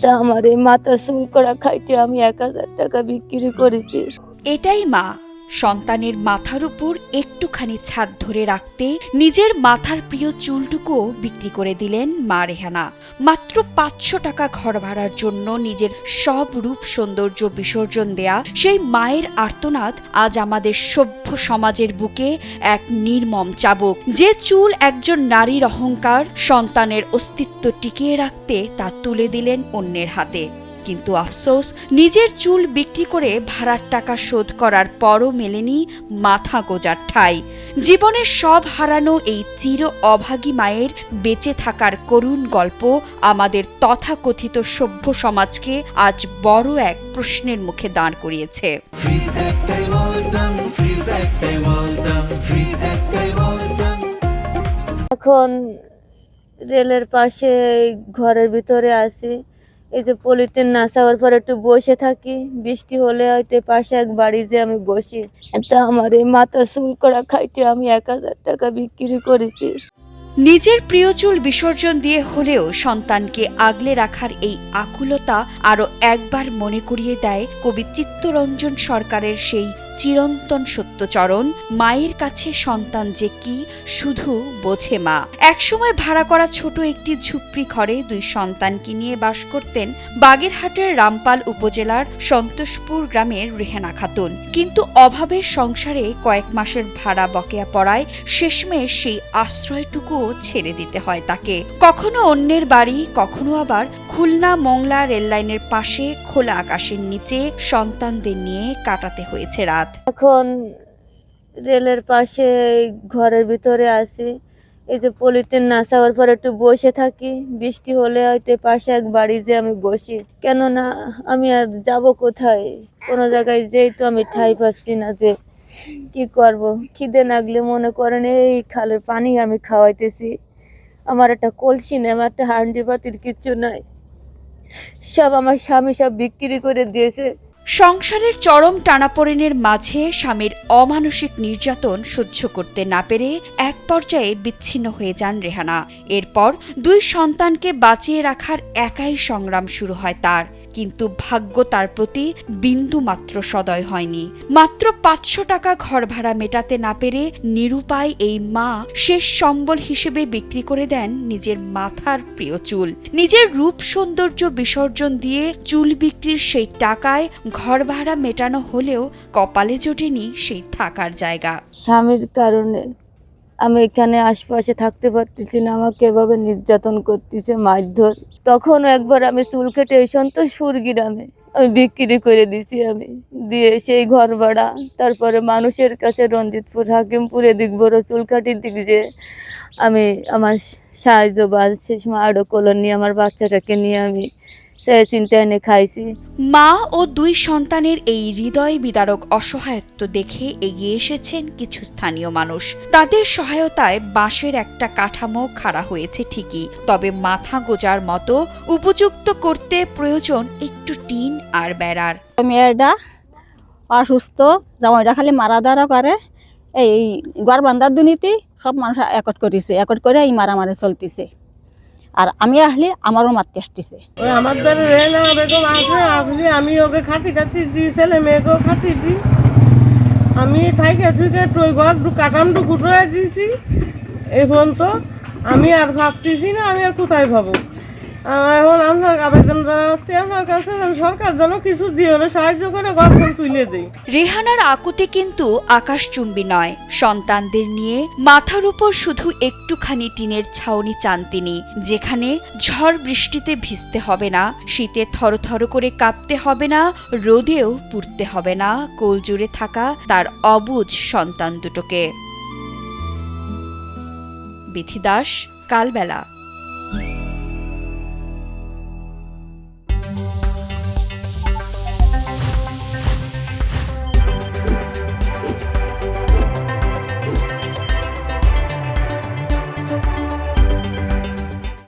তা আমার এই মাথা চুল করা খাইতে আমি ১,০০০ টাকা বিক্রি করেছি। এটাই মা সন্তানের মাথার উপর একটুখানি ছাদ ধরে রাখতে নিজের মাথার প্রিয় চুলটুকুও বিক্রি করে দিলেন মা রেহানা। মাত্র ৫০০ টাকা ঘর ভাড়ার জন্য নিজের সব রূপ সৌন্দর্য বিসর্জন দেয়া সেই মায়ের আর্তনাদ আজ আমাদের সভ্য সমাজের বুকে এক নির্মম চাবুক। যে চুল একজন নারীর অহংকার, সন্তানের অস্তিত্ব টিকিয়ে রাখতে তা তুলে দিলেন অন্যের হাতে। কিন্তু আফসোস, নিজের চুল বিক্রি করে ভাড়ার টাকা শোধ করার পরও মেলেনি মাথা গোঁজার ঠাঁই। জীবনের সব হারানো এই চির অভাগী মায়ের বেঁচে থাকার করুণ গল্প আমাদের তথাকথিত সভ্য সমাজকে আজ বড় এক প্রশ্নের মুখে দাঁড় করিয়েছে। এখন রেলের পাশে ঘরের ভিতরে আছি। এই যে পলিথিন নাসাবার পর একটু বসে থাকি, বৃষ্টি হলে হয়তো পাশে এক বাড়ি যে আমি বসি। তা আমার এই মাথা চুল করা খাইতে আমি ১,০০০ টাকা বিক্রি করেছি। নিজের প্রিয় চুল বিসর্জন দিয়ে হলেও সন্তানকে আগলে রাখার এই আকুলতা আরো একবার মনে করিয়ে দেয় কবি চিত্তরঞ্জন সরকারের সেই চিরন্তন সত্যচরণ, মায়ের কাছে সন্তান যে কি শুধু বোঝে মা। একসময় ভাড়া করা ছোট একটি ঝুপড়ি ঘরে দুই সন্তানকে নিয়ে বাস করতেন বাগেরহাটের রামপাল উপজেলার সন্তোষপুর গ্রামের রেহানা খাতুন। কিন্তু অভাবের সংসারে কয়েক মাসের ভাড়া বকেয়া পড়ায় শেষমেশ সেই আশ্রয়টুকু ছেড়ে দিতে হয় তাকে। কখনো অন্যের বাড়ি, কখনো আবার খুলনা মোংলা রেললাইনের পাশে খোলা আকাশের নিচে সন্তানদের নিয়ে কাটাতে হয়েছে রাত। এখন রেলের পাশে ঘরের ভিতরে আছি। এই যে পলিথিন নাসাবার পর একটু বসে থাকি, বৃষ্টি হলে হয়তো পাশে এক বাড়ি যে আমি বসি। কেননা আমি আর যাব কোথায়? কোনো জায়গায় যেই তো আমি ঠাঁই পাচ্ছি না যে কি করব। খিদে লাগলে মনে করেন এই খালের পানি আমি খাওয়াইতেছি। আমার একটা কলসি নেই, আমার একটা হান্ডি পাতিল কিচ্ছু নাই। সব আমার স্বামী সব বিক্রি করে দিয়েছে। সংসারের চরম টানাপোড়েনের মাঝে স্বামীর অমানসিক নির্যাতন সহ্য করতে না পেরে এক পর্যায়ে বিচ্ছিন্ন হয়ে যান রেহানা। এরপর দুই সন্তানকে বাঁচিয়ে রাখার একাই সংগ্রাম শুরু হয় তার। কিন্তু ভাগ্য তার প্রতি বিন্দু মাত্র সদয় হয়নি। মাত্র ৫০০ টাকা ঘর ভাড়া মেটাতে না পেরে নিরুপায় এই মা শেষ সম্বল হিসেবে বিক্রি করে দেন নিজের মাথার প্রিয় চুল। নিজের রূপ সৌন্দর্য বিসর্জন দিয়ে চুল বিক্রির সেই টাকায় ঘর ভাড়া মেটানো হলেও কপালে জোটেনি সেই থাকার জায়গা। স্বামীর কারণে আমি এখানে আশপাশে থাকতে পারতেছি না, আমাকে এভাবে নির্যাতন করতেছে, মারধর। তখন একবার আমি চুল কেটে এই সন্তোষপুর গ্রামে আমি বিক্রি করে দিছি। আমি দিয়ে সেই ঘর ভাড়া, তারপরে মানুষের কাছে রঞ্জিতপুর, হাকিমপুর, এদিক বড় চুলকাটির দিক যে আমি আমার সাহায্য বা সে সময় আরো কোলন নিয়ে আমার বাচ্চাটাকে নিয়ে আমি সে চিন্তা এনে খাইছি। মা ও দুই সন্তানের এই হৃদয় বিদারক অসহায়ত্ব দেখে এগিয়ে এসেছেন কিছু স্থানীয় মানুষ। তাদের সহায়তায় বাঁশের একটা কাঠামো খাড়া হয়েছে ঠিকই, তবে মাথা গোজার মতো উপযুক্ত করতে প্রয়োজন একটু টিন আর বেড়ার। মেয়েটা অসুস্থ, জামাইটা খালি মারা ধরা করে। এই ঘর বান্ধার দুর্নীতি সব মানুষ একট করেছে, একট করে এই মারামারি চলতেছে। আর আমি আসলে আমারও মারতে আসতেছে। ওই আমার দ্বারা রেনা বেগম আসলে আমি ওকে খাতি দিই, ছেলে মেয়েকেও খাতি দিই। আমি থাইকে থুইকে টই ঘর কাটামটু গুটোয়া দিয়েছি। এখন তো আমি আর ভাবতেছি না আমি আর কোথায় ভাবো। এখন আমার আবেদন আছে আমার কাছে, সরকার যেন কিছু দিয়ে হলে সাহায্য করে ঘরখন তুলে দেয়। রেহানার আকুতি কিন্তু আকাশচুম্বী নয়। সন্তানদের নিয়ে মাথার উপর শুধু একটুখানি টিনের ছাউনি চান তিনি, যেখানে ঝড় বৃষ্টিতে ভিজতে হবে না, শীতে থরথর করে কাঁপতে হবে না, রোদেও পুড়তে হবে না কোল জুড়ে থাকা তার অবুঝ সন্তান দুটোকে। বিথি দাস, কালবেলা।